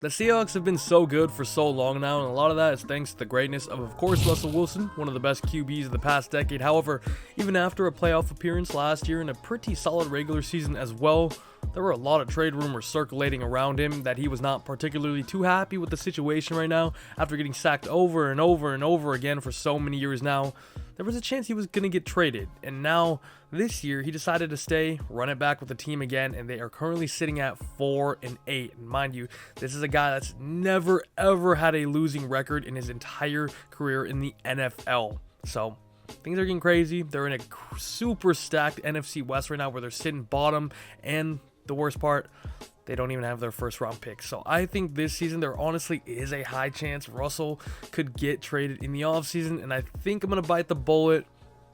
The Seahawks have been so good for so long now, and a lot of that is thanks to the greatness of course, Russell Wilson, one of the best QBs of the past decade. However, even after a playoff appearance last year and a pretty solid regular season as well, there were a lot of trade rumors circulating around him that he was not particularly too happy with the situation right now after getting sacked over and over and over again for so many years now. There was a chance he was going to get traded, and now this year he decided to stay, run it back with the team again, and they are currently sitting at 4-8. And mind you, this is a guy that's never ever had a losing record in his entire career in the NFL. So things are getting crazy. They're in a super stacked NFC West right now where they're sitting bottom, and the worst part, they don't even have their first round pick. So I think this season there honestly is a high chance Russell could get traded in the offseason, and I think I'm going to bite the bullet,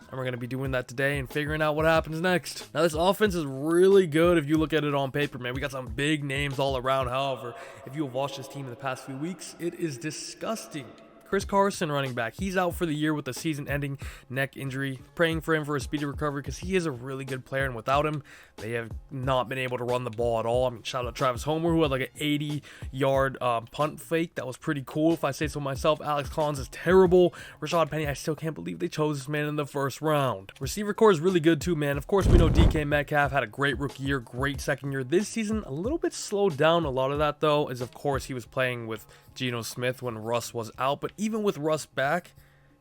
and we're going to be doing that today and figuring out what happens next. Now, this offense is really good if you look at it on paper, man. We got some big names all around. However, if you have watched this team in the past few weeks, it is disgusting. Chris Carson, running back, he's out for the year with a season-ending neck injury. Praying for him for a speedy recovery because he is a really good player, and without him, they have not been able to run the ball at all. I mean, shout out Travis Homer, who had like an 80-yard punt fake. That was pretty cool, if I say so myself. Alex Collins is terrible. Rashad Penny, I still can't believe they chose this man in the first round. Receiver core is really good too, man. Of course, we know DK Metcalf had a great rookie year, great second year. This season, a little bit slowed down. A lot of that, though, is of course he was playing with Geno Smith when Russ was out, but even with Russ back,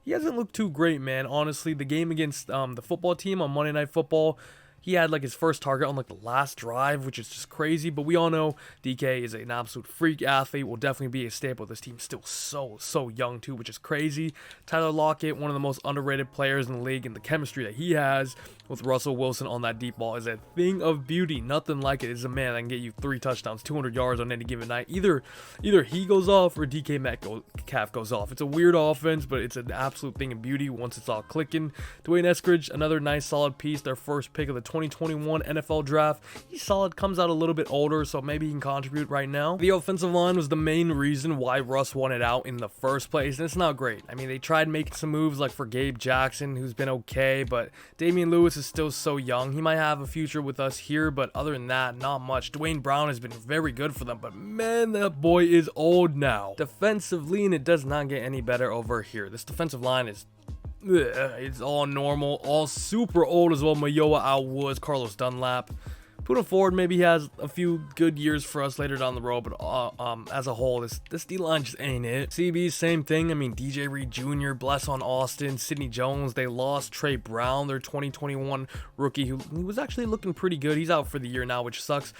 he hasn't looked too great, man. Honestly, the game against the football team on Monday Night Football, he had like his first target on like the last drive, which is just crazy. But we all know DK is an absolute freak athlete, will definitely be a staple. This team's still so young too, which is crazy. Tyler Lockett, one of the most underrated players in the league, and the chemistry that he has with Russell Wilson on that deep ball is a thing of beauty. Nothing like it. It's a man that can get you 3 touchdowns, 200 yards on any given night. Either he goes off or DK Metcalf goes off. It's a weird offense, but it's an absolute thing of beauty once it's all clicking. Dwayne Eskridge, another nice solid piece, their first pick of the 2021 NFL draft. He's solid, comes out a little bit older, so maybe he can contribute right now. The offensive line was the main reason why Russ wanted out in the first place, and it's not great. I mean, they tried making some moves like for Gabe Jackson, who's been okay, but Damian Lewis is still so young. He might have a future with us here, but other than that, not much. Dwayne Brown has been very good for them, but man, that boy is old now. Defensively, and it does not get any better over here. This defensive line is it's all normal, all super old as well. Mayowa, Al Woods, Carlos Dunlap. Put him forward, maybe he has a few good years for us later down the road, but as a whole, this D-line just ain't it. CB, same thing. I mean, DJ Reed Jr., Bless on Austin, Sidney Jones. They lost Trey Brown, their 2021 rookie, who was actually looking pretty good. He's out for the year now, which sucks.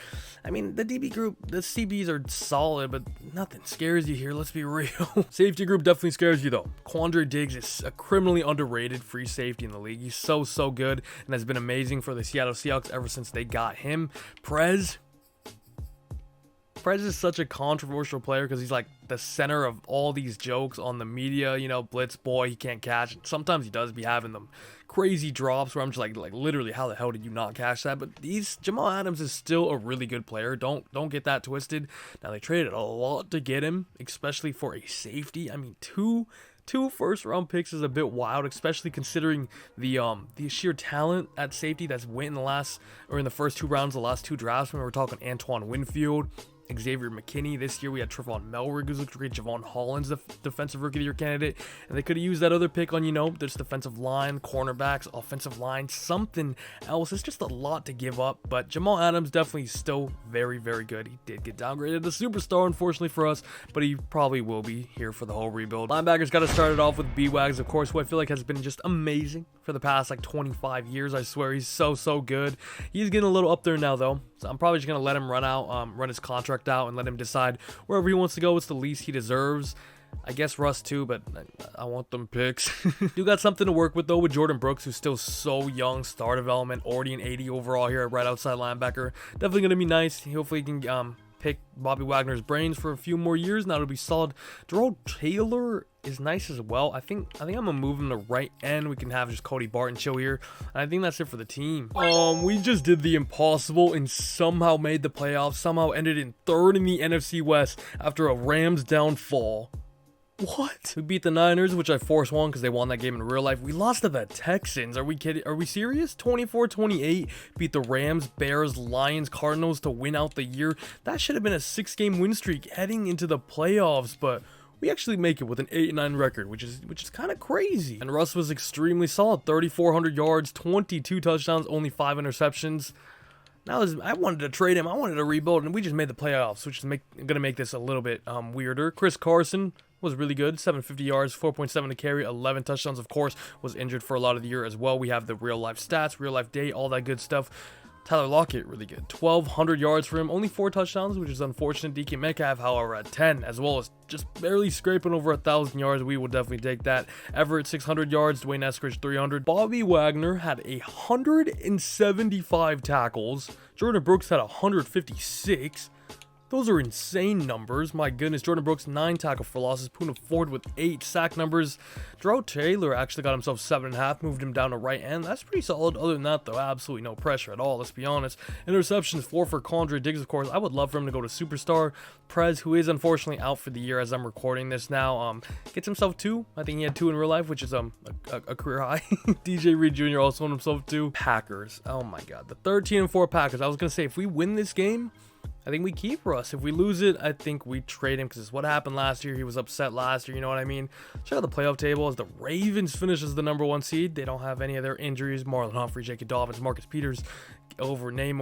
I mean, the DB group, the CBs are solid, but nothing scares you here, let's be real. Safety group definitely scares you, though. Quandre Diggs is a criminally underrated free safety in the league. He's so good and has been amazing for the Seattle Seahawks ever since they got him. Prez is such a controversial player because he's like the center of all these jokes on the media, you know, blitz boy, he can't catch. Sometimes he does be having them crazy drops where I'm just like literally, how the hell did you not catch that? But Jamal Adams is still a really good player. Don't get that twisted. Now, they traded a lot to get him, especially for a safety. I mean, two first-round picks is a bit wild, especially considering the sheer talent at safety that's went in the first 2 rounds of the last 2 drafts. When we were talking Antoine Winfield, Xavier McKinney. This year we had Trevon Melrick, who's looked great. Javon Holland's the defensive rookie of the year candidate, and they could have used that other pick on, you know, this defensive line, cornerbacks, offensive line, something else. It's just a lot to give up, but Jamal Adams definitely still very good. He did get downgraded to superstar, unfortunately for us, but he probably will be here for the whole rebuild. Linebackers got to start it off with B-Wags, of course, who I feel like has been just amazing for the past like 25 years. I swear, he's so good. He's getting a little up there now, though, so I'm probably just gonna let him run his contract out and let him decide wherever he wants to go. It's the least he deserves. I guess Russ too, but I want them picks. You got something to work with though with Jordan Brooks, who's still so young, star development, already an 80 overall here at right outside linebacker. Definitely gonna be nice. Hopefully he can pick Bobby Wagner's brains for a few more years. Now it'll be solid. Darrell Taylor is nice as well. I think I'm gonna move him to right end. We can have just Cody Barton chill here. And I think that's it for the team. We just did the impossible and somehow made the playoffs. Somehow ended in 3rd in the NFC West after a Rams downfall. What? We beat the Niners, which I forced one because they won that game in real life. We lost to the Texans. Are we kidding? Are we serious? 24-28. Beat the Rams, Bears, Lions, Cardinals to win out the year. That should have been a 6-game win streak heading into the playoffs, but we actually make it with an 8-9 record, which is kind of crazy. And Russ was extremely solid. 3,400 yards, 22 touchdowns, only 5 interceptions. Now, I wanted to trade him. I wanted to rebuild, and we just made the playoffs, which is going to make this a little bit weirder. Chris Carson was really good. 750 yards, 4.7 to carry, 11 touchdowns, of course. Was injured for a lot of the year as well. We have the real-life stats, real-life day, all that good stuff. Tyler Lockett, really good. 1,200 yards for him. Only 4 touchdowns, which is unfortunate. DK Metcalf, however, at 10, as well as just barely scraping over 1,000 yards. We will definitely take that. Everett, 600 yards. Dwayne Eskridge, 300. Bobby Wagner had 175 tackles. Jordan Brooks had 156. Those are insane numbers. My goodness. Jordan Brooks, 9 tackle for losses. Poona Ford with 8 sack numbers. Drew Taylor actually got himself 7.5. Moved him down to right end. That's pretty solid. Other than that, though, absolutely no pressure at all. Let's be honest. Interceptions, 4 for Quandre Diggs, of course. I would love for him to go to Superstar. Prez, who is unfortunately out for the year as I'm recording this now, gets himself 2. I think he had 2 in real life, which is a career high. DJ Reed Jr. also won himself 2. Packers. Oh, my God. The 13-4 Packers. I was going to say, if we win this game, I think we keep Russ. If we lose it, I think we trade him because it's what happened last year. He was upset last year, you know what I mean? Check out the playoff table as the Ravens finishes the #1 seed. They don't have any of their injuries. Marlon Humphrey, J.K. Dobbins, Marcus Peters, over name.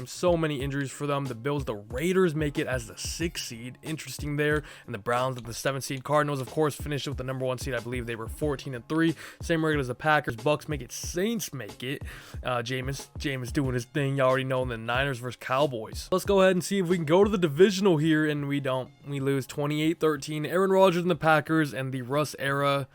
So many injuries for them. The Bills, the Raiders make it as the 6th seed. Interesting there. And the Browns at the 7th seed. Cardinals, of course, finished with the #1 seed. I believe they were 14-3. Same record as the Packers. Bucks make it. Saints make it. Jameis doing his thing. You already know. And the Niners versus Cowboys. Let's go ahead and see if we can go to the divisional here. And we don't. We lose 28-13. Aaron Rodgers and the Packers and the Russ era.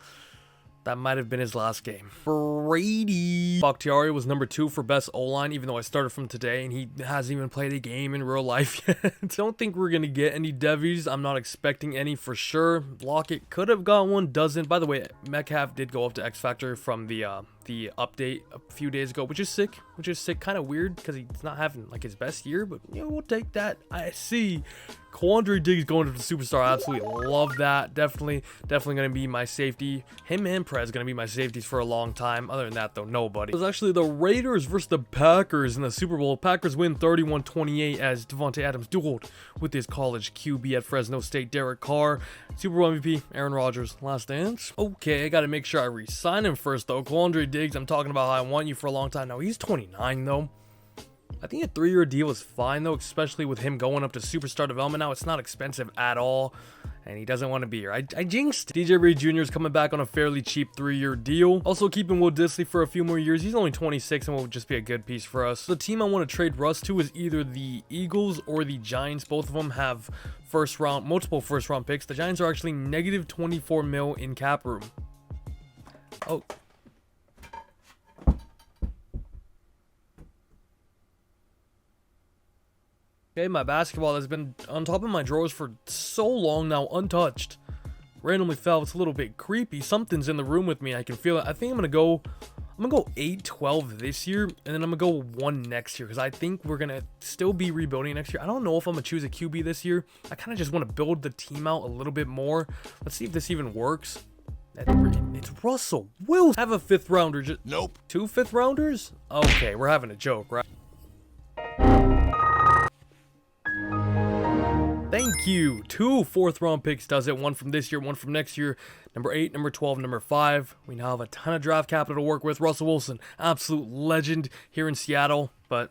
That might have been his last game. Brady. Bakhtiari was #2 for best O-line, even though I started from today, and he hasn't even played a game in real life yet. Don't think we're going to get any Devies. I'm not expecting any for sure. Lockett could have got one, doesn't. By the way, Metcalf did go up to X Factor from the update a few days ago, which is sick. Kind of weird because he's not having like his best year, but you know, we'll take that. I see Quandre Diggs going to the Superstar. I absolutely love that. Definitely going to be my safety. Him and Prez going to be my safeties for a long time. Other than that, though, nobody. It was actually the Raiders versus the Packers in the Super Bowl. Packers win 31-28 as Devontae Adams dueled with his college QB at Fresno State, Derek Carr. Super Bowl MVP, Aaron Rodgers. Last dance. Okay, I got to make sure I re-sign him first, though. Quandre Diggs, I'm talking about how I want you for a long time now. He's 29, though. I think a 3-year deal is fine, though, especially with him going up to Superstar development now. It's not expensive at all, and he doesn't want to be here. I jinxed. DJ Reed Jr. is coming back on a fairly cheap 3-year deal. Also, keeping Will Dissly for a few more years. He's only 26 and will just be a good piece for us. The team I want to trade Russ to is either the Eagles or the Giants. Both of them have multiple first-round picks. The Giants are actually negative 24 mil in cap room. Oh. Okay, my basketball has been on top of my drawers for so long now, untouched. Randomly fell. It's a little bit creepy. Something's in the room with me. I can feel it. I think I'm gonna go 8-12 this year, and then I'm gonna go 1 next year because I think we're gonna still be rebuilding next year. I don't know if I'm gonna choose a QB this year. I kind of just want to build the team out a little bit more. Let's see if this even works. It's Russell Wilson. Have a 5th rounder. Nope. 2 5th rounders? Okay, we're having a joke, right? Thank you. 2 4th-round picks does it. 1 from this year, 1 from next year. Number 8, number 12, number 5. We now have a ton of draft capital to work with. Russell Wilson, absolute legend here in Seattle, but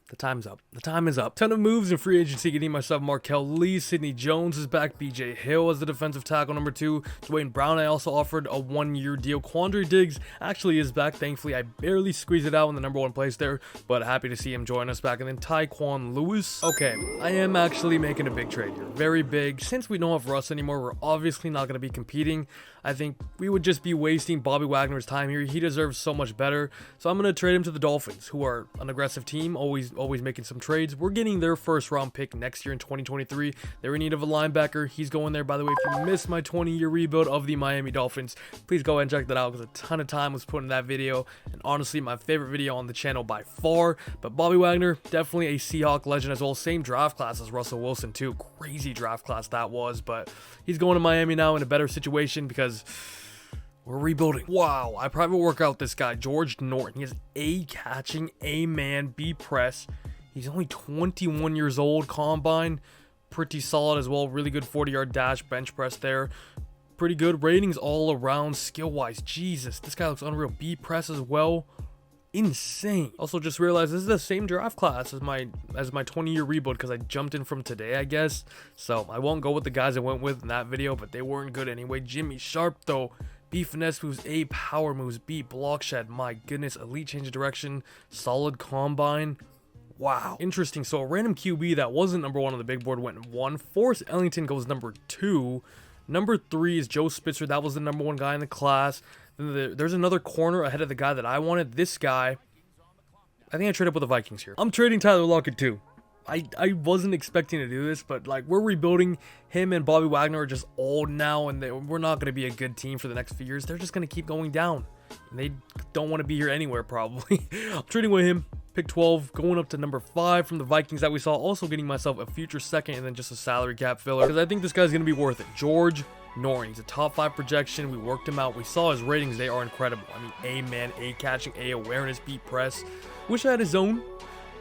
the time's up. The time is up. Ton of moves in free agency. Getting myself Markel Lee. Sidney Jones is back. BJ Hill as the defensive tackle number 2. Dwayne Brown, I also offered a 1-year deal. Quandre Diggs actually is back. Thankfully, I barely squeezed it out in the number 1 place there, but happy to see him join us back. And then Tyquan Lewis. Okay, I am actually making a big trade here. Very big. Since we don't have Russ anymore, we're obviously not going to be competing. I think we would just be wasting Bobby Wagner's time here. He deserves so much better. So I'm going to trade him to the Dolphins, who are an aggressive team, always making some trades. We're getting their 1st-round pick next year in 2023. They're in need of a linebacker. He's going there. By the way, if you missed my 20-year rebuild of the Miami Dolphins, please go ahead and check that out because a ton of time was put in that video. And honestly, my favorite video on the channel by far. But Bobby Wagner, definitely a Seahawk legend as well. Same draft class as Russell Wilson, too. Crazy crazy draft class that was, but he's going to Miami now in a better situation because we're rebuilding. Wow, I private work out this guy, George Norton. He has A catching, A man, B press. He's only 21 years old. Combine, pretty solid as well. Really good 40-yard dash, bench press there. Pretty good ratings all around skill-wise. Jesus, this guy looks unreal. B press as well. Insane. Also just realized this is the same draft class as my 20-year rebuild because I jumped in from today, I guess. So I won't go with the guys I went with in that video, but they weren't good anyway. Jimmy Sharp though. B finesse moves, A power moves, B block shed. My goodness, elite change of direction, solid combine. Wow, interesting. So a random QB that wasn't number 1 on the big board went 1. Forrest Ellington goes number 2. Number 3 is Joe Spitzer. That was the number 1 guy in the class. Then there's another corner ahead of the guy that I wanted. This guy, I think I traded up with the Vikings here. I'm trading Tyler Lockett too. I wasn't expecting to do this, but like we're rebuilding. Him and Bobby Wagner are just old now, and we're not going to be a good team for the next few years. They're just going to keep going down. And they don't want to be here anywhere probably. I'm trading with him. Pick 12, going up to number 5 from the Vikings that we saw. Also getting myself a future second and then just a salary cap filler because I think this guy's going to be worth it. George Norton. He's a top 5 projection. We worked him out. We saw his ratings. They are incredible. I mean, A man, A catching, A awareness, B press. Wish I had his zone.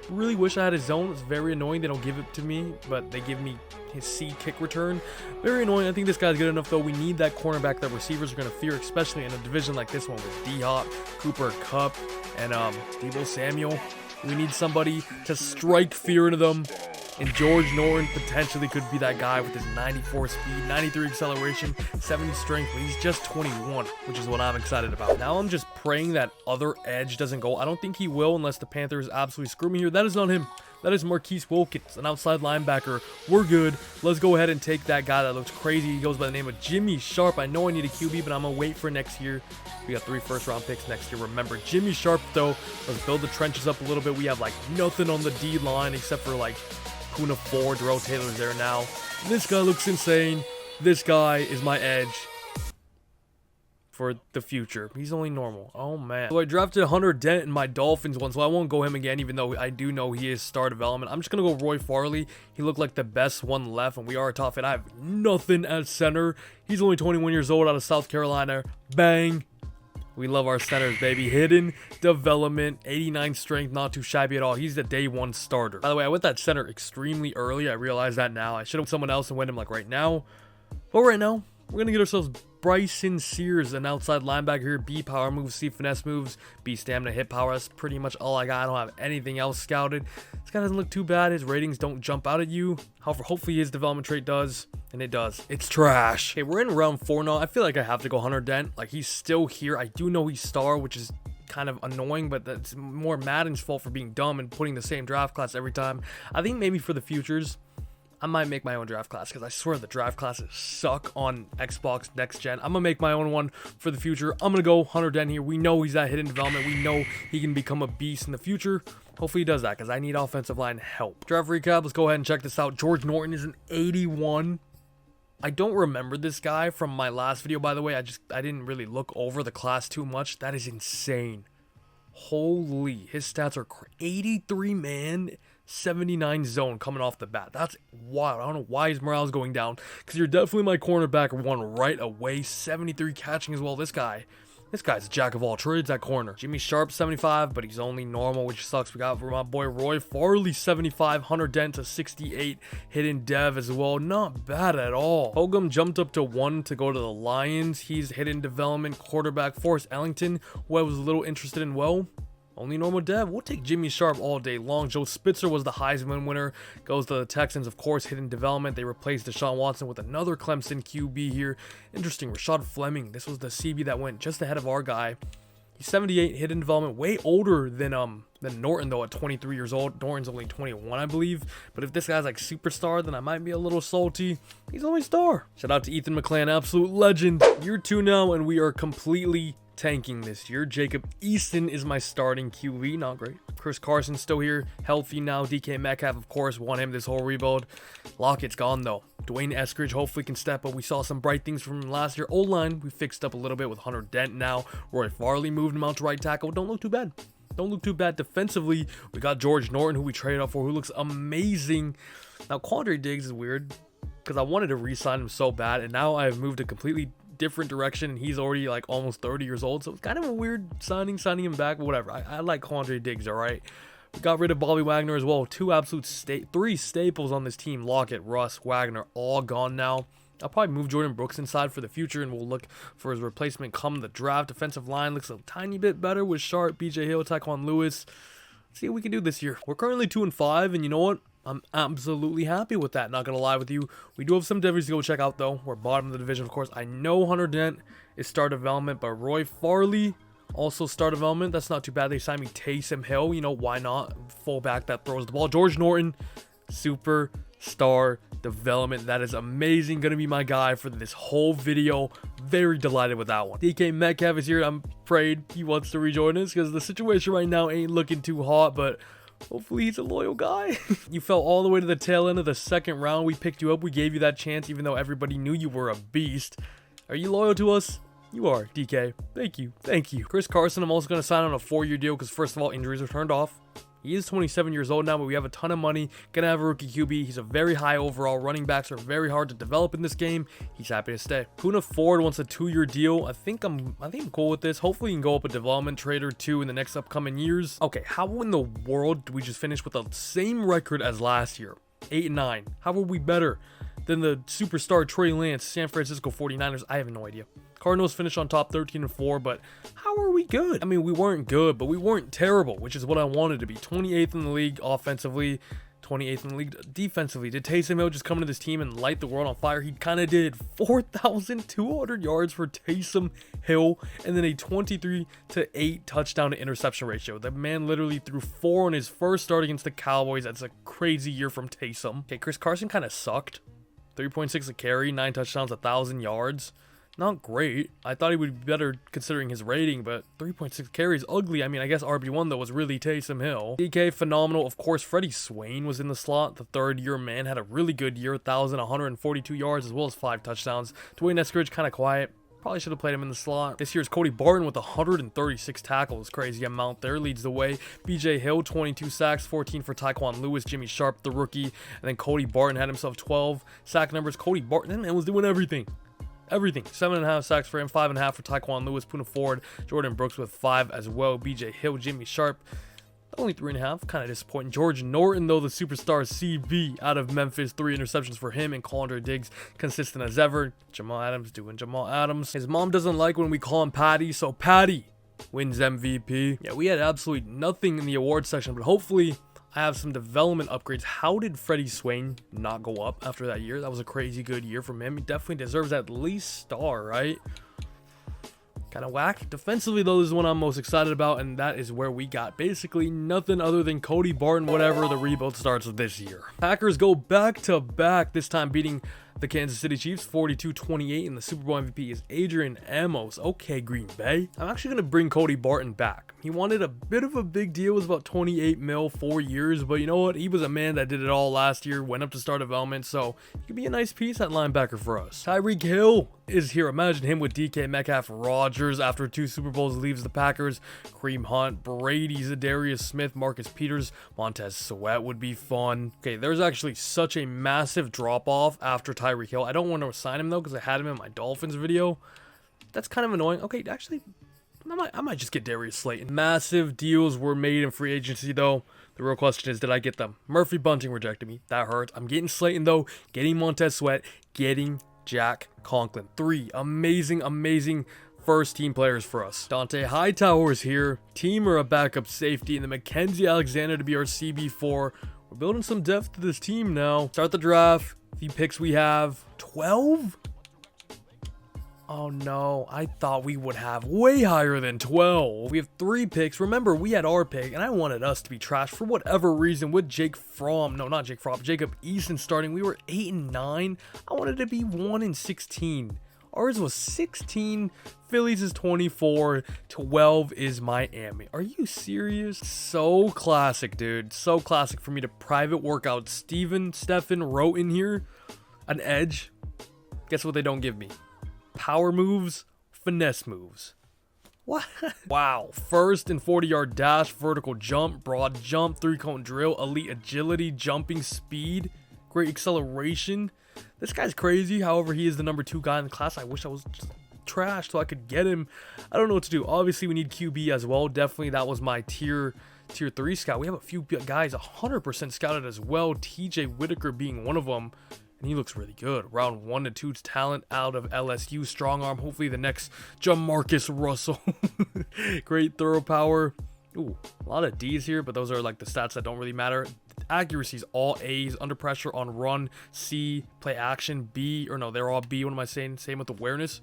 Really wish I had his zone. It's very annoying they don't give it to me, but they give me his C kick return. Very annoying. I think this guy's good enough though. We need that cornerback that receivers are going to fear, especially in a division like this one with D-Hop, Cooper Kupp, and Deebo Samuel. We need somebody to strike fear into them. And George Norton potentially could be that guy with his 94 speed, 93 acceleration, 70 strength, but he's just 21, which is what I'm excited about. Now I'm just praying that other edge doesn't go. I don't think he will unless the Panthers absolutely screw me here. That is not him. That is Marquise Wilkins, an outside linebacker. We're good. Let's go ahead and take that guy that looks crazy. He goes by the name of Jimmy Sharp. I know I need a QB, but I'm going to wait for next year. We got 3 first-round picks next year. Remember, Jimmy Sharp, though, let's build the trenches up a little bit. We have, like, nothing on the D-line except for, like, Kuna Ford. Darrell Taylor's there now. This guy looks insane. This guy is my edge for the future. He's only normal. Oh man. So I drafted Hunter Dent in my Dolphins one, so I won't go him again, even though I do know he is star development. I'm just gonna go Roy Farley. He looked like the best one left, and we are a top fit. I have nothing at center. He's only 21 years old, out of South Carolina. Bang. We love our centers, baby. Hidden development, 89 strength, not too shabby at all. He's the day 1 starter. By the way, I went that center extremely early. I realize that now. I should have someone else and went him like right now. But right now, we're going to get ourselves Bryson Sears, an outside linebacker here. B power moves, C finesse moves, B stamina, hit power. That's pretty much all I got. I don't have anything else scouted. This guy doesn't look too bad. His ratings don't jump out at you. However, hopefully his development trait does. And it does. It's trash. Okay, we're in round 4 now. I feel like I have to go Hunter Dent. Like, he's still here. I do know he's star, which is kind of annoying, but that's more Madden's fault for being dumb and putting the same draft class every time. I think maybe for the futures, I might make my own draft class because I swear the draft classes suck on Xbox Next Gen. I'm going to make my own one for the future. I'm going to go Hunter Dent here. We know he's that hidden development. We know he can become a beast in the future. Hopefully he does that because I need offensive line help. Draft recap. Let's go ahead and check this out. George Norton is an 81. I don't remember this guy from my last video, by the way. I didn't really look over the class too much. That is insane. Holy, his stats are 83 man, 79 zone coming off the bat. That's wild. I don't know why his morale is going down because you're definitely my cornerback 1 right away. 73 catching as well. This guy's a jack of all trades at corner. Jimmy Sharp 75, but he's only normal, which sucks. We got for my boy Roy Farley 75, Hunter Dent to 68, hidden dev as well. Not bad at all. Hogum jumped up to 1 to go to the Lions. He's hidden development quarterback. Forrest Ellington, who I was a little interested in. Well, only normal dev. We'll take Jimmy Sharp all day long. Joe Spitzer was the Heisman winner. Goes to the Texans, of course, hidden development. They replaced Deshaun Watson with another Clemson QB here. Interesting. Rashad Fleming. This was the CB that went just ahead of our guy. He's 78, hidden development. Way older than Norton, though, at 23 years old. Norton's only 21, I believe. But if this guy's like superstar, then I might be a little salty. He's only star. Shout out to Ethan McClan, absolute legend. Year 2 now, and we are completely tanking this year. Jacob Eason is my starting QB. Not great. Chris Carson's still here, healthy now. DK Metcalf, of course, won him this whole rebuild. Lockett's gone though. Dwayne Eskridge hopefully can step up. We saw some bright things from him last year. O-line we fixed up a little bit with Hunter Dent now. Roy Farley moved him out to right tackle. Don't look too bad. Don't look too bad defensively. We got George Norton, who we traded up for, who looks amazing. Now Quandre Diggs is weird. because I wanted to re-sign him so bad, and now I've moved a completely different direction, and he's already like almost 30 years old, so it's kind of a weird signing him back, but whatever. I like Quandre Diggs, all right. We got rid of Bobby Wagner as well. Three staples on this team: Lockett, Russ, Wagner, all gone now. I'll probably move Jordan Brooks inside for the future, and we'll look for his replacement come the draft. Defensive line looks a tiny bit better with Sharp, BJ Hill, Tyquan Lewis. Let's see what we can do this year. We're currently 2-5, and you know what? I'm absolutely happy with that, not gonna lie with you. We do have some divvies to go check out though. We're bottom of the division, of course. I know Hunter Dent is star development, but Roy Farley also star development. That's not too bad. They signed me Taysom Hill. You know, why not? Fullback that throws the ball. George Norton, superstar development. That is amazing. Gonna be my guy for this whole video. Very delighted with that one. DK Metcalf is here. I'm afraid he wants to rejoin us because the situation right now ain't looking too hot, but hopefully he's a loyal guy. You fell all the way to the tail end of the second round. We picked you up. We gave you that chance even though everybody knew you were a beast. Are you loyal to us? You are, DK. Thank you. Thank you. Chris Carson, I'm also going to sign on a 4-year deal because first of all, injuries are turned off. He is 27 years old now, but we have a ton of money. Gonna have a rookie QB. He's a very high overall. Running backs are very hard to develop in this game. He's happy to stay. Poona Ford wants a 2-year deal. I think I'm cool with this. Hopefully, he can go up a development trade or two in the next upcoming years. Okay, how in the world do we just finish with the same record as last year? 8-9. How are we better than the superstar Trey Lance, San Francisco 49ers? I have no idea. Cardinals finished on top 13-4, but how are we good? I mean, we weren't good, but we weren't terrible, which is what I wanted to be. 28th in the league offensively, 28th in the league defensively. Did Taysom Hill just come into this team and light the world on fire? He kind of did. 4,200 yards for Taysom Hill, and then a 23-8 touchdown to interception ratio. The man literally threw 4 on his first start against the Cowboys. That's a crazy year from Taysom. Okay, Chris Carson kind of sucked. 3.6 a carry, 9 touchdowns, 1,000 yards. Not great. I thought he would be better considering his rating, but 3.6 carries ugly. I mean, I guess RB1 though was really Taysom Hill. DK phenomenal. Of course, Freddie Swain was in the slot. The third-year man had a really good year, 1,142 yards as well as 5 touchdowns. Dwayne Eskridge kind of quiet. Probably should have played him in the slot. This year's Cody Barton with 136 tackles. Crazy amount there. Leads the way. BJ Hill, 22 sacks, 14 for Tyquan Lewis. Jimmy Sharp, the rookie. And then Cody Barton had himself 12 sack numbers. Cody Barton, that man was doing everything. Everything. 7.5 sacks for him, 5.5 for Tyquan Lewis, Poona Ford, Jordan Brooks with 5 as well. BJ Hill, Jimmy Sharp, only 3.5. Kind of disappointing. George Norton, though, the superstar CB out of Memphis, 3 interceptions for him, and Quandre Diggs, consistent as ever. Jamal Adams doing Jamal Adams. His mom doesn't like when we call him Patty, so Patty wins MVP. Yeah, we had absolutely nothing in the awards section, but hopefully I have some development upgrades. How did Freddie Swain not go up after that year? That was a crazy good year from him. He definitely deserves at least star, right? Kind of whack. Defensively, though, this is what I'm most excited about, and that is where we got basically nothing other than Cody Barton, whatever the rebuild starts this year. Packers go back-to-back, this time beating the Kansas City Chiefs 42-28, and the Super Bowl MVP is Adrian Amos. Okay, Green Bay. I'm actually going to bring Cody Barton back. He wanted a bit of a big deal. It was about 28 mil, 4 years, but you know what? He was a man that did it all last year, went up to star development, so he could be a nice piece at linebacker for us. Tyreek Hill is here. Imagine him with DK Metcalf. Rodgers, after 2 Super Bowls, leaves the Packers. Kareem Hunt, Brady, Zadarius Smith, Marcus Peters, Montez Sweat would be fun. Okay, there's actually such a massive drop-off after Tyreek Hill. I don't want to sign him, though, because I had him in my Dolphins video. That's kind of annoying. Okay, actually, I might just get Darius Slayton. Massive deals were made in free agency, though. The real question is, did I get them? Murphy Bunting rejected me. That hurts. I'm getting Slayton, though. Getting Montez Sweat. Getting Jack Conklin. 3 amazing first-team players for us. Dante Hightower's here. Teamer, a backup safety, and the Mackenzie Alexander to be our CB4. We're building some depth to this team now. Start the draft. Few picks we have. 12? Oh no, I thought we would have way higher than 12. We have 3 picks. Remember, we had our pick, and I wanted us to be trash for whatever reason with Jacob Eason starting. We were 8-9. I wanted to be 1-16. Ours was 16. Phillies is 24. 12 is Miami. Are you serious? So classic, dude. So classic for me to private workout. Stephen wrote in here an edge. Guess what they don't give me? Power moves, finesse moves. What? Wow. First and 40-yard dash, vertical jump, broad jump, 3-cone drill, elite agility, jumping speed, great acceleration. This guy's crazy. However, he is the number 2 guy in the class. I wish I was just trash so I could get him. I don't know what to do. Obviously, we need QB as well. Definitely, that was my tier 3 scout. We have a few guys 100% scouted as well. TJ Whitaker being one of them. And he looks really good. Round 1 to 2 talent out of LSU. Strong arm. Hopefully the next Jamarcus Russell. Great throw power. Ooh, a lot of D's here, but those are like the stats that don't really matter. Accuracy's all A's. Under pressure on run, C. Play action, B. Or no, they're all B. What am I saying? Same with awareness.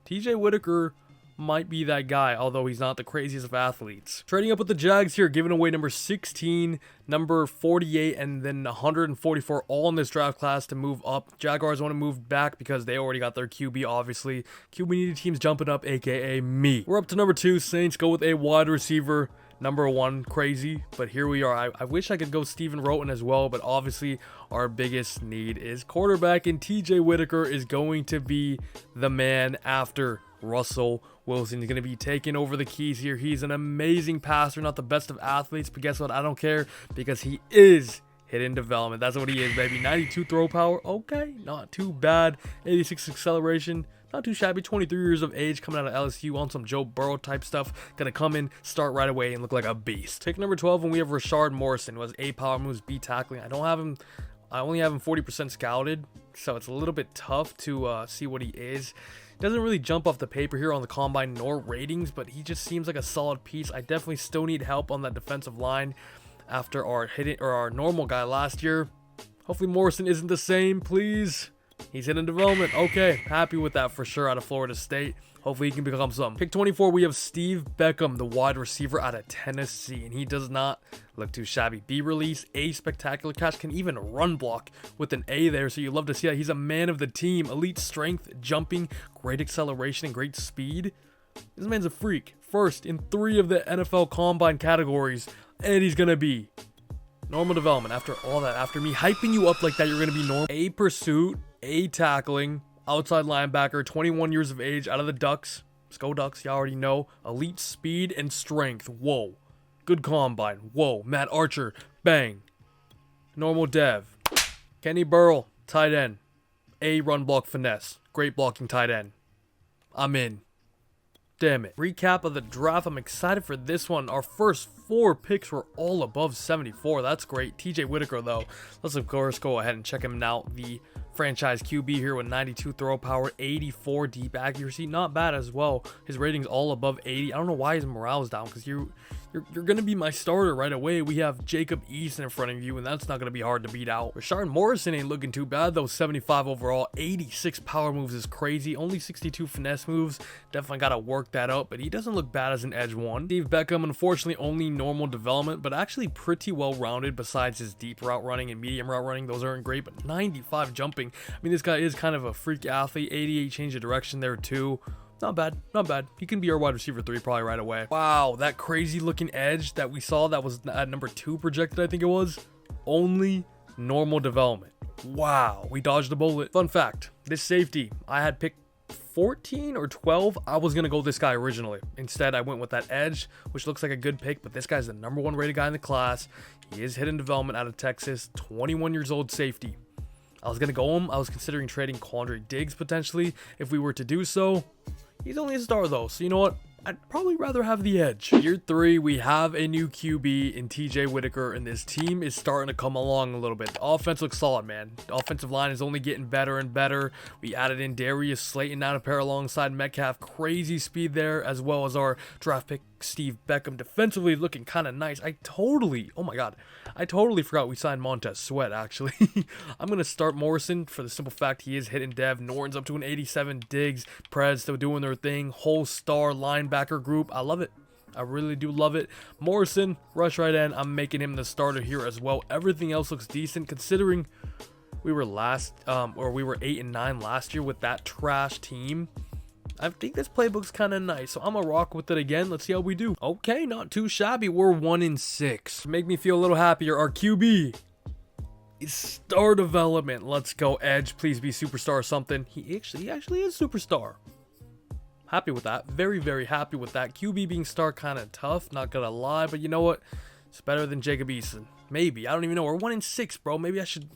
TJ Whitaker might be that guy, although he's not the craziest of athletes. Trading up with the Jags here, giving away number 16, number 48, and then 144 all in this draft class to move up. Jaguars want to move back because they already got their QB, obviously. QB needed teams jumping up, aka me. We're up to number 2. Saints go with a wide receiver. Number 1, crazy, but here we are. I wish I could go Steven Roten as well, but obviously our biggest need is quarterback, and TJ Whitaker is going to be the man after Russell Wilson. He's going to be taking over the keys here. He's an amazing passer, not the best of athletes, but guess what? I don't care because he is hidden development. That's what he is, baby. 92 throw power. Okay, not too bad. 86 acceleration. Not too shabby. 23 years of age, coming out of LSU on some Joe Burrow type stuff. Gonna come in, start right away, and look like a beast. Pick number 12, and we have Rashard Morrison. Was A power moves, B tackling. I don't have him. I only have him 40% scouted, so it's a little bit tough to see what he is. Doesn't really jump off the paper here on the combine nor ratings, but he just seems like a solid piece. I definitely still need help on that defensive line after our normal guy last year. Hopefully Morrison isn't the same, please. He's in development. Okay, happy with that for sure out of Florida State. Hopefully he can become something. Pick 24, we have Steve Beckham, the wide receiver out of Tennessee, and he does not look too shabby. B release, A spectacular catch, can even run block with an A there, so you love to see that. He's a man of the team. Elite strength, jumping, great acceleration, and great speed. This man's a freak. First in 3 of the NFL Combine categories, and he's gonna be normal development. After all that, after me hyping you up like that, you're gonna be normal. A pursuit, A tackling, outside linebacker, 21 years of age, out of the Ducks. Let's go Ducks, you already know. Elite speed and strength. Whoa. Good combine. Whoa. Matt Archer. Bang. Normal dev. Kenny Burrell, tight end. A run block finesse. Great blocking tight end. I'm in. Damn it. Recap of the draft. I'm excited for this one. Our first 4 picks were all above 74. That's great. TJ Whitaker, though. Let's, of course, go ahead and check him out. The franchise QB here with 92 throw power, 84 deep accuracy. Not bad as well. His rating's all above 80. I don't know why his morale's down, because you're going to be my starter right away. We have Jacob Eason in front of you, and that's not going to be hard to beat out. Rashard Morrison ain't looking too bad, though. 75 overall, 86 power moves is crazy. Only 62 finesse moves. Definitely got to work that up, but he doesn't look bad as an edge 1. Steve Beckham, unfortunately, only normal development, but actually pretty well-rounded besides his deep route running and medium route running. Those aren't great, but 95 jumping. I mean, this guy is kind of a freak athlete. 88 change of direction there, too. Not bad, not bad. He can be our wide receiver 3 probably right away. Wow, that crazy looking edge that we saw that was at number 2 projected, I think it was. Only normal development. Wow, we dodged a bullet. Fun fact, this safety, I had picked 14 or 12. I was going to go this guy originally. Instead, I went with that edge, which looks like a good pick, but this guy's the number 1 rated guy in the class. He is hidden development out of Texas, 21 years old safety. I was going to go him. I was considering trading Quandre Diggs potentially if we were to do so. He's only a star though, so you know what? I'd probably rather have the edge. Year 3, we have a new QB in TJ Whitaker, and this team is starting to come along a little bit. The offense looks solid, man. The offensive line is only getting better and better. We added in Darius Slayton now to pair alongside Metcalf. Crazy speed there, as well as our draft pick Steve Beckham. Defensively looking kind of nice. Oh my god, I totally forgot we signed Montez Sweat, actually. I'm going to start Morrison for the simple fact he is hitting dev. Norton's up to an 87. Diggs, Prez still doing their thing. Whole star linebacker group. I love it. I really do love it. Morrison, rush right end. I'm making him the starter here as well. Everything else looks decent considering we were 8-9 last year with that trash team. I think this playbook's kind of nice, so I'm gonna rock with it again. Let's see how we do. Okay, not too shabby. We're 1-6. Make me feel a little happier. Our QB is star development. Let's go edge. Please be superstar or something. He actually is superstar. Happy with that. Very, very happy with that. QB being star kind of tough, not gonna lie, but you know what? It's better than Jacob Eason. Maybe. I don't even know. We're 1-6, bro. Maybe I should.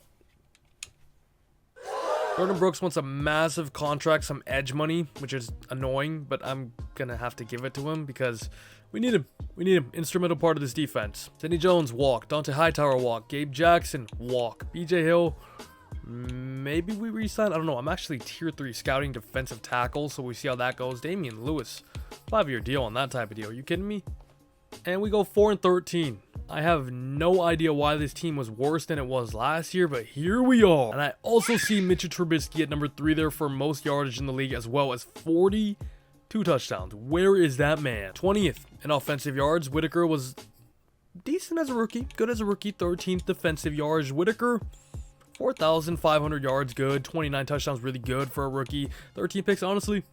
Jordan Brooks wants a massive contract, some edge money, which is annoying, but I'm going to have to give it to him because we need him. We need him. Instrumental part of this defense. Sidney Jones, walk. Dante Hightower, walk. Gabe Jackson, walk. BJ Hill, maybe we re-sign. I don't know. I'm actually tier 3 scouting defensive tackle, so we see how that goes. Damian Lewis, 5-year deal on that type of deal. Are you kidding me? And we go 4-13. I have no idea why this team was worse than it was last year, but here we are. And I also see Mitchell Trubisky at number 3 there for most yardage in the league, as well as 42 touchdowns. Where is that man? 20th in offensive yards. Whitaker was decent as a rookie, good as a rookie. 13th defensive yards. Whitaker, 4,500 yards, good. 29 touchdowns, really good for a rookie. 13 picks, honestly,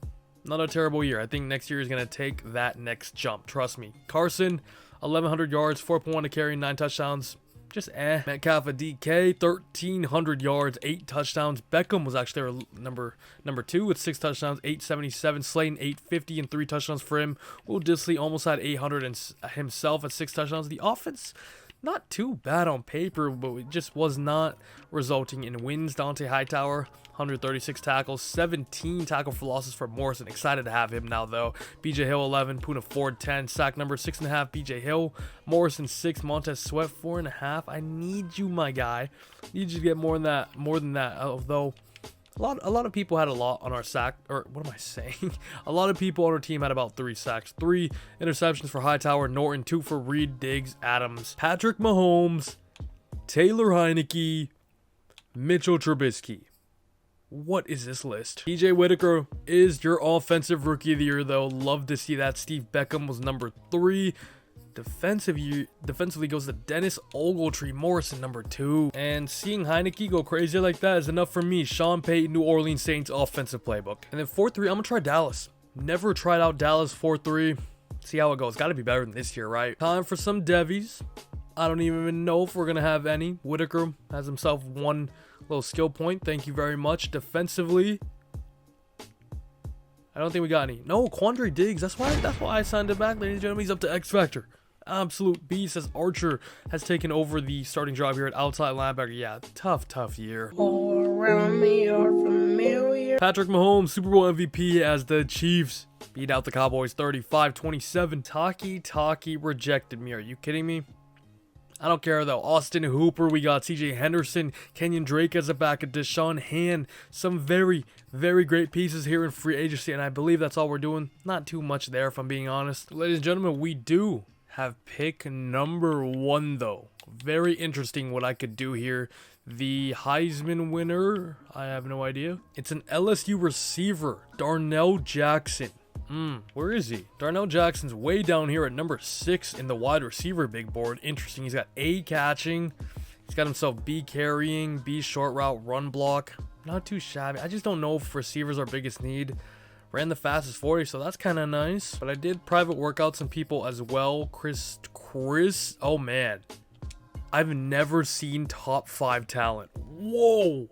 not a terrible year. I think next year is going to take that next jump. Trust me. Carson, 1,100 yards, 4.1 to carry, 9 touchdowns. Just Metcalf, a DK, 1,300 yards, 8 touchdowns. Beckham was actually our number 2 with 6 touchdowns, 877. Slayton, 850 and 3 touchdowns for him. Will Disley almost had 800 and himself at 6 touchdowns. The offense, not too bad on paper, but it just was not resulting in wins. Dante Hightower, 136 tackles, 17 tackle for losses for Morrison. Excited to have him now, though. BJ Hill, 11. Poona Ford, 10. Sack number 6.5. BJ Hill. Morrison, 6. Montez Sweat, 4.5. I need you, my guy. Need you to get more than that. Although a lot of people had a lot on our sack, or what am I saying? A lot of people on our team had about 3 sacks. 3 interceptions for Hightower, Norton, 2 for Reed, Diggs, Adams, Patrick Mahomes, Taylor Heineke, Mitchell Trubisky. What is this list? TJ Whitaker is your offensive rookie of the year, though. Love to see that. Steve Beckham was number 3. Defensively goes to Dennis Ogletree. Morrison, number 2. And seeing Heineke go crazy like that is enough for me. Sean Payton, New Orleans Saints offensive playbook. And then 4-3, I'm going to try Dallas. Never tried out Dallas 4-3. See how it goes. Got to be better than this year, right? Time for some Devies. I don't even know if we're going to have any. Whitaker has himself one little skill point. Thank you very much. Defensively, I don't think we got any. No, Quandre Diggs. That's why I signed him back, ladies and gentlemen. He's up to X Factor. Absolute beast, as Archer has taken over the starting job here at outside linebacker. Yeah, tough year. All around me are familiar. Patrick Mahomes, Super Bowl MVP as the Chiefs beat out the Cowboys 35-27. Taki rejected me. Are you kidding me? I don't care, though. Austin Hooper, we got CJ Henderson, Kenyon Drake as a backup, Deshaun Hand. Some very, very great pieces here in free agency, and I believe that's all we're doing. Not too much there, if I'm being honest. Ladies and gentlemen, we do have pick number 1, though. Very interesting what I could do here. The Heisman winner, I have no idea. It's an LSU receiver, Darnell Jackson. Where is he? Darnell Jackson's way down here at number 6 in the wide receiver big board. Interesting. He's got A catching. He's got himself B carrying, B short route, run block. Not too shabby. I just don't know if receivers our biggest need. Ran the fastest 40, so that's kind of nice. But I did private workout some people as well. Chris, oh man. I've never seen top 5 talent. Whoa.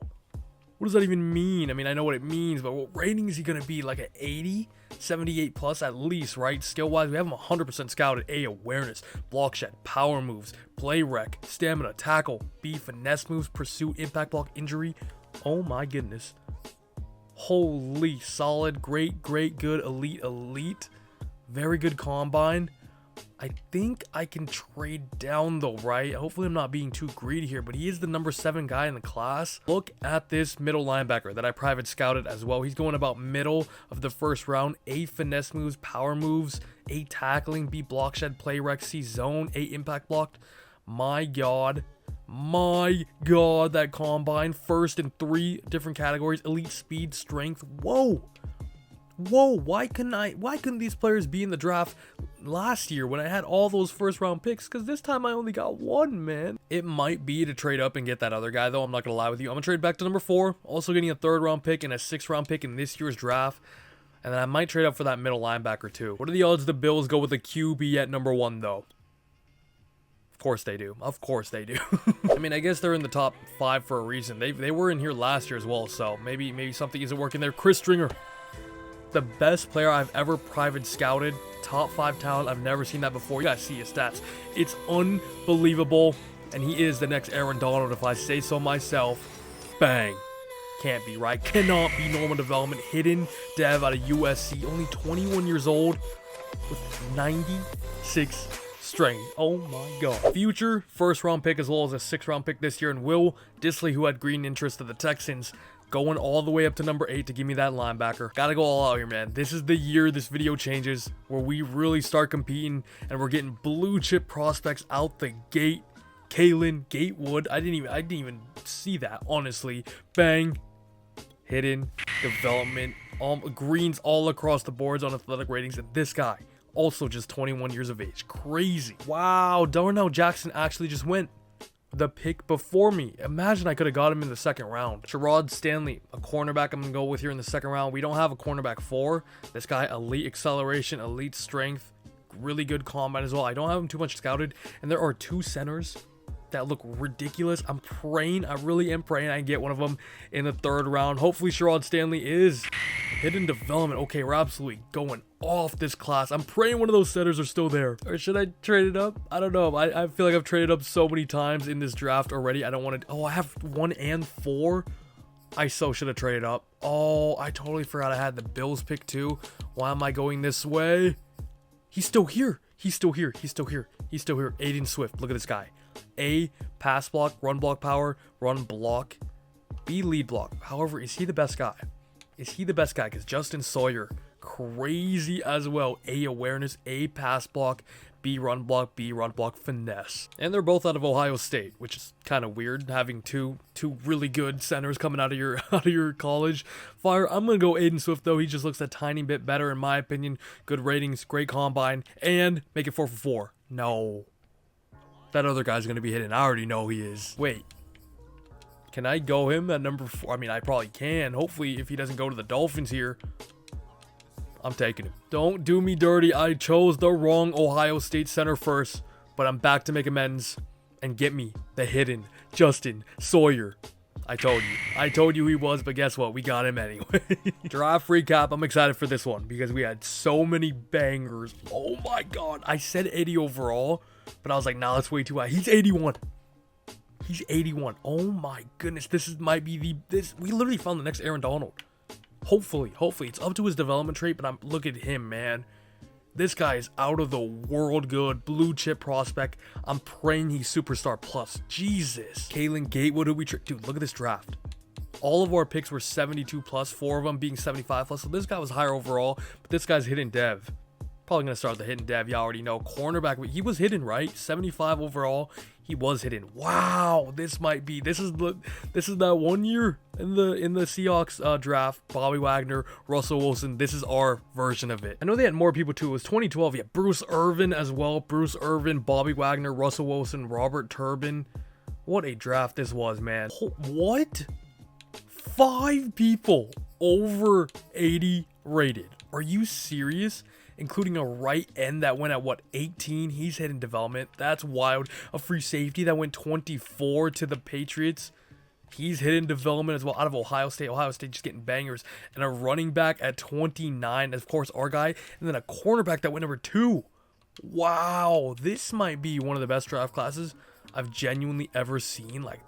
What does that even mean? I mean, I know what it means, but what rating is he going to be? Like an 80? 78 plus at least, right? Skill-wise, we have him 100% scouted. A, awareness, block shed, power moves, play rec, stamina, tackle, B, finesse moves, pursuit, impact block, injury. Oh my goodness. Holy, solid, great, good, elite. Very good combine. I think I can trade down though, right? Hopefully I'm not being too greedy here, but he is the number 7 guy in the class. Look at this middle linebacker that I private scouted as well. He's going about middle of the first round. 8 finesse moves, power moves, 8 tackling, B block shed, play rec, C zone, 8 impact blocked. My God, that combine. First in 3 different categories: elite speed, strength. Whoa, why couldn't these players be in the draft last year when I had all those first round picks? Because this time I only got 1, man. It might be to trade up and get that other guy, though. I'm not gonna lie with you. I'm gonna trade back to number 4, also getting a 3rd round pick and a 6th round pick in this year's draft. And then I might trade up for that middle linebacker too. What are the odds the Bills go with a QB at number 1 though? Of course they do. I mean, I guess they're in the top 5 for a reason. They were in here last year as well, so maybe something isn't working there. Chris Stringer, the best player I've ever private scouted. Top 5 talent. I've never seen that before. You guys see his stats. It's unbelievable. And he is the next Aaron Donald, if I say so myself. Bang. Can't be, right? Cannot be normal development. Hidden dev out of USC. Only 21 years old with 96 strength. Oh my god. Future first round pick as well as a 6th round pick this year. And Will Dissly, who had green interest to the Texans, going all the way up to number 8 to give me that linebacker. Gotta go all out here, man. This is the year this video changes, where we really start competing and we're getting blue chip prospects out the gate. Kalen Gatewood. I didn't even see that, honestly. Bang. Hidden development. Greens all across the boards on athletic ratings. And this guy, also just 21 years of age. Crazy. Wow, Darnell Jackson actually just went the pick before me. Imagine I could have got him in the 2nd round. Sherrod Stanley, a cornerback I'm going to go with here in the 2nd round. We don't have a cornerback 4. This guy, elite acceleration, elite strength, really good combine as well. I don't have him too much scouted. And there are 2 centers that look ridiculous. I'm praying, I really am praying I can get one of them in the 3rd round. Hopefully Sherrod Stanley is hidden development. Okay, we're absolutely going off this class. I'm praying one of those centers are still there. Or should I trade it up? I don't know. I feel like I've traded up so many times in this draft already. I don't want to. Oh, I have 1 and 4. I so should have traded up. Oh, I totally forgot I had the Bills pick too. Why am I going this way? He's still here. He's still here. He's still here. He's still here. Aiden Swift. Look at this guy. A, pass block, run block power, run block. B, lead block. However, is he the best guy? Is he the best guy? Because Justin Sawyer, crazy as well. A, awareness. A, pass block. B, run block. B, run block finesse. And they're both out of Ohio State, which is kind of weird, having two really good centers coming out of your college. Fire. I'm gonna go Aiden Swift though. He just looks a tiny bit better in my opinion. Good ratings, great combine, and make it 4 for 4. No. That other guy's going to be hidden. I already know he is. Wait. Can I go him at number 4? I mean, I probably can. Hopefully, if he doesn't go to the Dolphins here, I'm taking him. Don't do me dirty. I chose the wrong Ohio State center first, but I'm back to make amends and get me the hidden Justin Sawyer. I told you he was, but guess what? We got him anyway. Draft recap. I'm excited for this one because we had so many bangers. Oh my god. I said 80 overall, but I was like, nah, that's way too high. He's 81. He's 81. Oh my goodness. Might be we literally found the next Aaron Donald. Hopefully. It's up to his development trait, but look at him, man. This guy is out of the world good. Blue chip prospect. I'm praying he's superstar plus. Jesus. Kalen Gatewood, who we dude, look at this draft. All of our picks were 72 plus, 4 of them being 75 plus. So this guy was higher overall, but this guy's hidden dev. Probably going to start the hidden dev. You already know. Cornerback, he was hidden, right? 75 overall. He was hidden. Wow, this is that 1 year in the Seahawks draft. Bobby Wagner, Russell Wilson. This is our version of it. I know they had more people too. It was 2012. Yeah, Bruce Irvin as well. Bruce Irvin, Bobby Wagner, Russell Wilson, Robert Turbin. What a draft this was, man. What? 5 people over 80 rated. Are you serious? Including a right end that went at, what, 18? He's hidden development. That's wild. A free safety that went 24 to the Patriots. He's hidden development as well, out of Ohio State. Ohio State just getting bangers. And a running back at 29. Of course, our guy. And then a cornerback that went number 2. Wow. This might be one of the best draft classes I've genuinely ever seen. Like,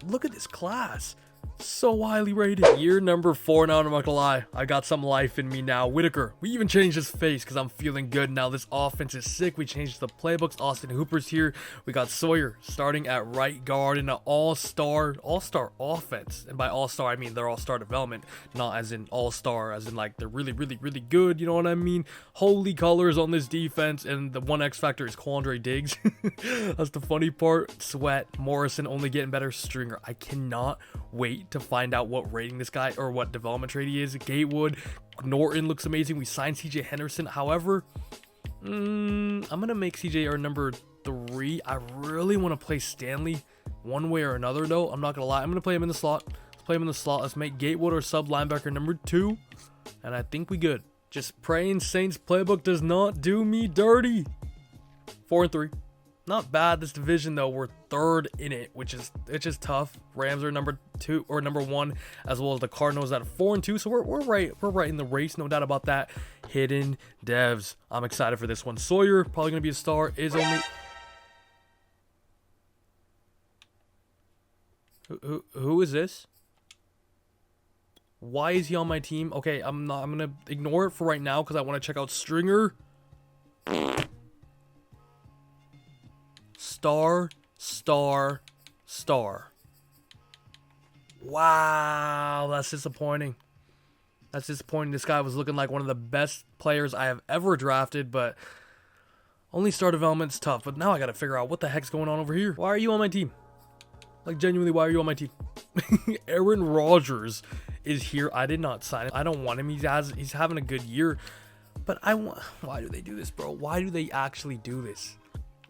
look at this class. So highly rated. Year number 4 now, and I'm not gonna lie, I got some life in me now. Whitaker, we even changed his face because I'm feeling good now. This offense is sick. We changed the playbooks. Austin Hooper's here. We got Sawyer starting at right guard in an all-star offense. And by all-star, I mean they're all-star development, not as in all-star, as in like they're really, really, really good. You know what I mean? Holy colors on this defense, and the one X factor is Quandre Diggs. That's the funny part. Sweat, Morrison only getting better. Stringer, I cannot wait to find out what rating this guy or what development trait he is. Gatewood, Norton looks amazing. We signed CJ Henderson. However, I'm gonna make CJ our number 3. I really want to play Stanley one way or another though. I'm not gonna lie. I'm gonna play him in the slot. Let's play him in the slot. Let's make Gatewood our sub linebacker number 2, and I think we good. Just praying Saints playbook does not do me dirty. 4 and 3. Not bad. This division though, we're 3rd in it, which is tough. Rams are number 2 or number 1, as well as the Cardinals at 4 and 2. So we're right in the race, no doubt about that. Hidden devs. I'm excited for this one. Sawyer probably gonna be a star. Is only who is this? Why is he on my team? Okay, I'm gonna ignore it for right now because I want to check out Stringer. Star. Wow, that's disappointing. That's disappointing. This guy was looking like one of the best players I have ever drafted, but only star development's tough. But now I gotta figure out what the heck's going on over here. Why are you on my team? Like, genuinely, why are you on my team? Aaron Rodgers is here. I did not sign him. I don't want him. He's having a good year. But why do they do this, bro? Why do they actually do this?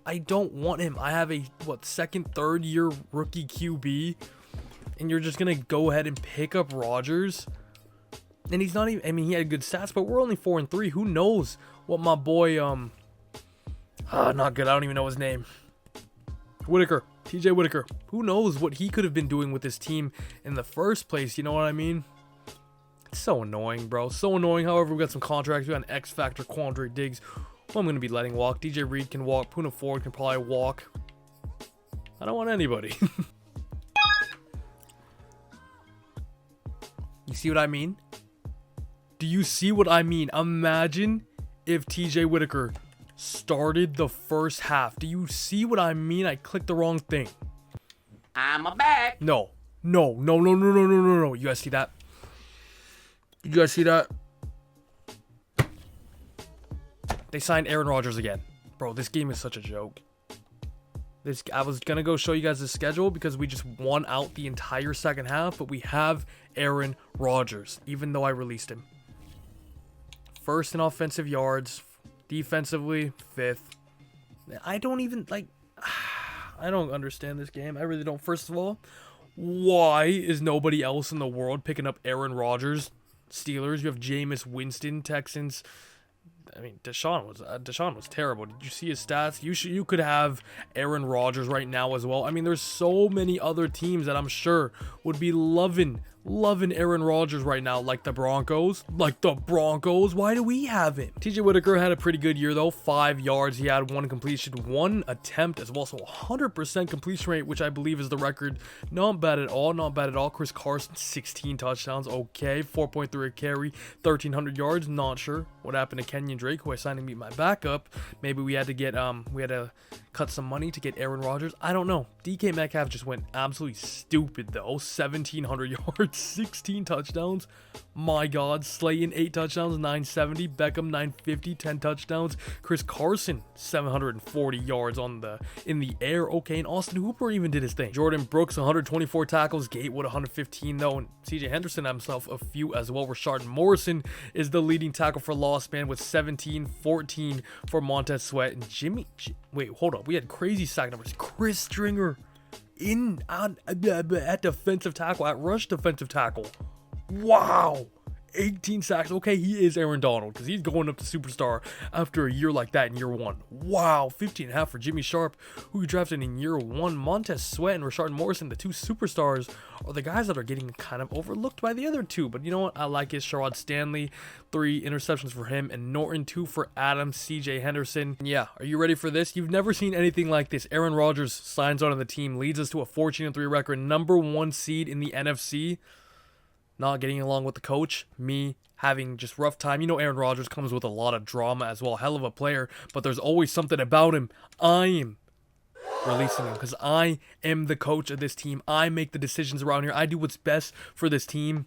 I don't want him. I have a, second, third year rookie QB. And you're just going to go ahead and pick up Rodgers? And he's not even, I mean, he had good stats, but we're only 4-3. Who knows what my boy, not good. I don't even know his name. Whitaker. TJ Whitaker. Who knows what he could have been doing with this team in the first place? You know what I mean? It's so annoying, bro. So annoying. However, we got some contracts. We got an X Factor, Quandre Diggs, who I'm going to be letting walk. DJ Reed can walk. Poona Ford can probably walk. I don't want anybody. You see what I mean? Do you see what I mean? Imagine if TJ Whitaker started the first half. Do you see what I mean? I clicked the wrong thing. I'm back. No. You guys see that? You guys see that? They signed Aaron Rodgers again. Bro, this game is such a joke. I was going to go show you guys the schedule because we just won out the entire second half, but we have Aaron Rodgers, even though I released him. First in offensive yards, defensively, 5th. I don't even, I don't understand this game. I really don't. First of all, why is nobody else in the world picking up Aaron Rodgers? Steelers, you have Jameis Winston, Texans. I mean, Deshaun was terrible. Did you see his stats? You could have Aaron Rodgers right now as well. I mean, there's so many other teams that I'm sure would be loving Aaron Rodgers right now, like the Broncos. Why do we have him? TJ Whitaker had a pretty good year though. 5 yards. He had 1 completion, 1 attempt as well. So 100% completion rate, which I believe is the record. Not bad at all. Chris Carson, 16 touchdowns. Okay, 4.3 a carry, 1,300 yards. Not sure what happened to Kenyon Drake, who I signed to be my backup. Maybe we had to cut some money to get Aaron Rodgers. I don't know. DK Metcalf just went absolutely stupid though. 1,700 yards. 16 touchdowns. My God. Slayton, 8 touchdowns, 970. Beckham, 950, 10 touchdowns. Chris Carson, 740 yards in the air. Okay, and Austin Hooper even did his thing. Jordan Brooks, 124 tackles. Gatewood, 115 though. And CJ Henderson himself a few as well. Rashard Morrison is the leading tackle for loss man with 17, 14 for Montez Sweat. And wait, hold up. We had crazy sack numbers. Chris Stringer at defensive tackle, at rush defensive tackle. Wow. 18 sacks. Okay, he is Aaron Donald because he's going up to superstar after a year like that in year 1. Wow. 15.5 for Jimmy Sharp, who you drafted in year 1. Montez Sweat and Rashard Morrison, the 2 superstars, are the guys that are getting kind of overlooked by the other 2. But you know what? I like it. Sherrod Stanley, 3 interceptions for him, and Norton, 2 for Adams. CJ Henderson. Yeah, are you ready for this? You've never seen anything like this. Aaron Rodgers signs on to the team, leads us to a 14-3 record, number 1 seed in the NFC. Not getting along with the coach, me having just rough time. You know, Aaron Rodgers comes with a lot of drama as well. Hell of a player, but there's always something about him. I am releasing him because I am the coach of this team. I make the decisions around here. I do what's best for this team.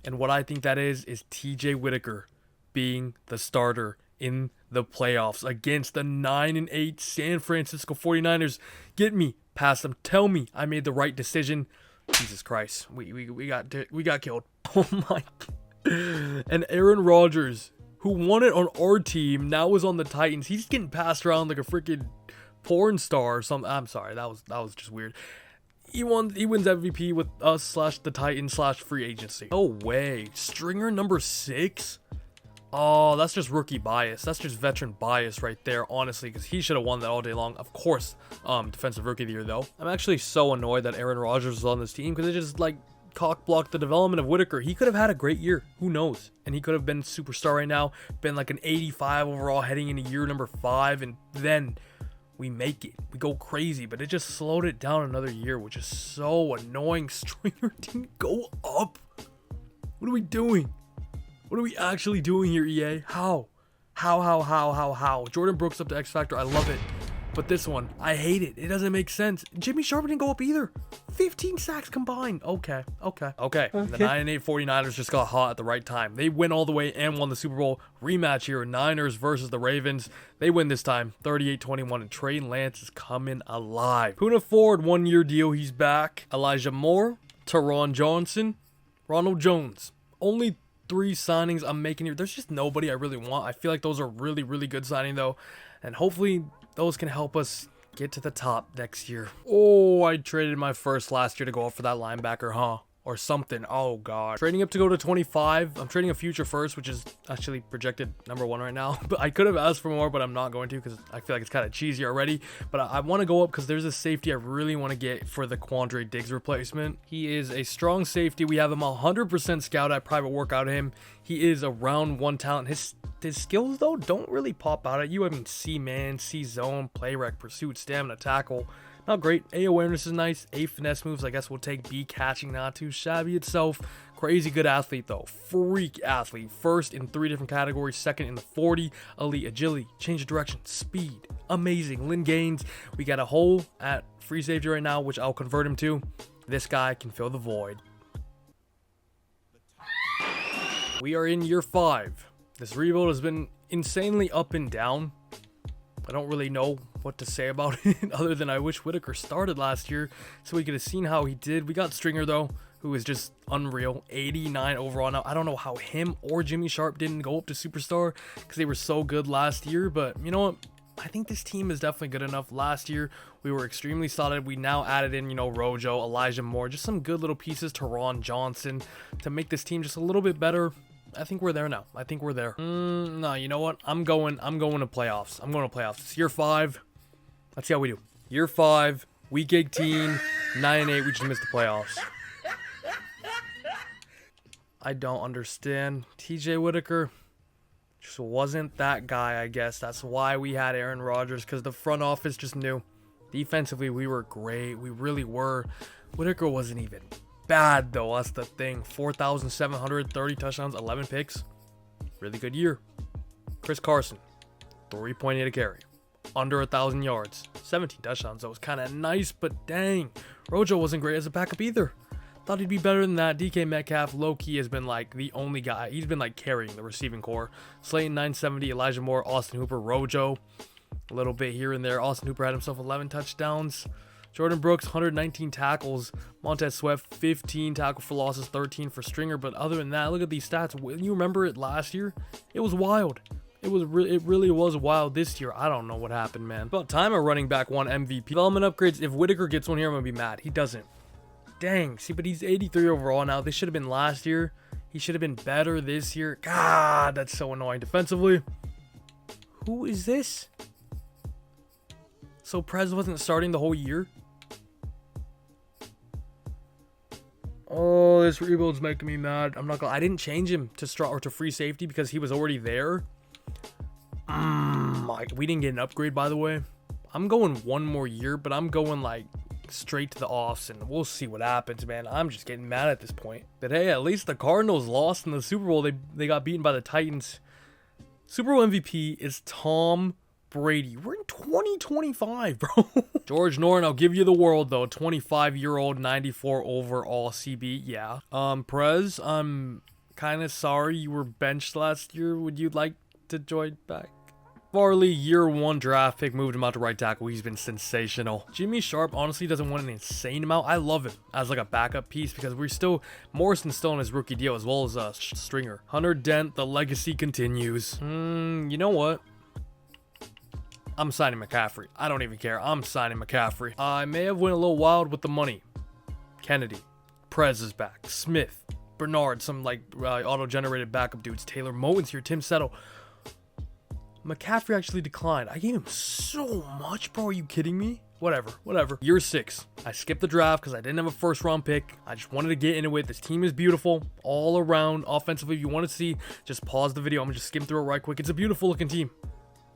And what I think that is TJ Whitaker being the starter in the playoffs against the 9-8 San Francisco 49ers. Get me past them. Tell me I made the right decision. Jesus Christ, we got killed. Oh my. And Aaron Rodgers, who won it on our team, now is on the Titans. He's getting passed around like a freaking porn star or something. I'm sorry, that was just weird. He wins MVP with us / the Titans / free agency. No way. Stringer number 6. Oh, that's just rookie bias. That's just veteran bias right there, honestly, because he should have won that all day long. Of course, defensive rookie of the year, though. I'm actually so annoyed that Aaron Rodgers is on this team because it just, cock blocked the development of Whitaker. He could have had a great year. Who knows? And he could have been a superstar right now, been like an 85 overall heading into year number 5, and then we make it. We go crazy, but it just slowed it down another year, which is so annoying. Stringer didn't go up. What are we doing? What are we actually doing here, EA? How? How? Jordan Brooks up to X Factor. I love it. But this one, I hate it. It doesn't make sense. Jimmy Sharp didn't go up either. 15 sacks combined. Okay. The 9-8 49ers just got hot at the right time. They went all the way and won the Super Bowl. Rematch here, Niners versus the Ravens. They win this time, 38-21, and Trey Lance is coming alive. Poona Ford, 1-year deal. He's back. Elijah Moore, Teron Johnson, Ronald Jones. Only 3 signings I'm making here. There's just nobody I really want. I feel like those are really good signing though. And hopefully those can help us get to the top next year. Oh, I traded my first last year to go up for that linebacker, huh? Or something. Oh, God. Trading up to go to 25. I'm trading a future first, which is actually projected #1 right now. But I could have asked for more, but I'm not going to because I feel like it's kind of cheesy already. But I want to go up because there's a safety I really want to get for the Quandre Diggs replacement. He is a strong safety. We have him 100% scout at private workout of him. He is a round 1 talent. His skills, though, don't really pop out at you. I mean, C-man, C-zone, play rec, pursuit, stamina, tackle. Not great. A awareness is nice. A finesse moves, I guess we'll take. B catching, not too shabby itself. Crazy good athlete though. Freak athlete. First in 3 different categories. Second in the 40. Elite agility, change of direction, speed. Amazing. Lynn Gaines. We got a hole at free safety right now, which I'll convert him to. This guy can fill the void. We are in year 5. This rebuild has been insanely up and down. I don't really know what to say about it other than I wish Whitaker started last year so we could have seen how he did. We got Stringer though, who is just unreal. 89 overall. Now I don't know how him or Jimmy Sharp didn't go up to superstar because they were so good last year, but you know what, I think this team is definitely good enough. Last year we were extremely solid. We now added in, you know, Rojo, Elijah Moore, just some good little pieces, Teron Johnson, to make this team just a little bit better. I think we're there now. I think we're there. No, you know what? I'm going to playoffs. I'm going to playoffs. It's year 5. Let's see how we do. Year 5, week 18, 9-8. We just missed the playoffs. I don't understand. TJ Whitaker just wasn't that guy, I guess. That's why we had Aaron Rodgers, because the front office just knew. Defensively, we were great. We really were. Whitaker wasn't even bad though, that's the thing. 4,730 touchdowns, 11 picks. Really good year. Chris Carson, 3.8 a carry, under 1,000 yards, 17 touchdowns. That was kind of nice, but dang, Rojo wasn't great as a backup either. Thought he'd be better than that. DK Metcalf, low-key, has been like the only guy. He's been like carrying the receiving core. Slayton, 970, Elijah Moore, Austin Hooper, Rojo, a little bit here and there. Austin Hooper had himself 11 touchdowns. Jordan Brooks, 119 tackles. Montez Sweat, 15 tackle for losses, 13 for Stringer. But other than that, look at these stats. When you remember it last year, it was wild. It really was wild this year. I don't know what happened, man. About time a running back won MVP. Development upgrades. If Whitaker gets one here, I'm going to be mad. He doesn't. Dang. See, but he's 83 overall now. This should have been last year. He should have been better this year. God, that's so annoying. Defensively, who is this? So Prez wasn't starting the whole year? Oh, this rebuild's making me mad. I'm not gonna. I didn't change him to straw or to free safety because he was already there. We didn't get an upgrade, by the way. I'm going 1 more year, but I'm going like straight to the offs, and we'll see what happens, man. I'm just getting mad at this point. But hey, at least the Cardinals lost in the Super Bowl. They got beaten by the Titans. Super Bowl MVP is Tom Brady. We're in 2025, bro. George Norton, I'll give you the world though. 25-year-old, 94 overall CB. Yeah. Prez, I'm kind of sorry you were benched last year. Would you like to join back? Farley, year 1 draft pick, moved him out to right tackle. He's been sensational. Jimmy Sharp honestly doesn't want an insane amount. I love him as like a backup piece because we're still, Morrison's still on his rookie deal as well as Stringer. Hunter Dent, the legacy continues. You know what? I'm signing McCaffrey. I don't even care. I'm signing McCaffrey. I may have went a little wild with the money. Kennedy. Prez is back. Smith. Bernard. Some like auto-generated backup dudes. Taylor Moton's here. Tim Settle. McCaffrey actually declined. I gave him so much, bro. Are you kidding me? Whatever. Year 6. I skipped the draft because I didn't have a first-round pick. I just wanted to get into it. This team is beautiful. All around. Offensively, if you want to see, just pause the video. I'm going to just skim through it right quick. It's a beautiful-looking team.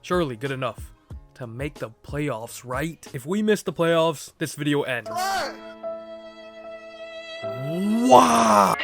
Surely good enough to make the playoffs, right? If we miss the playoffs, this video ends. Wow!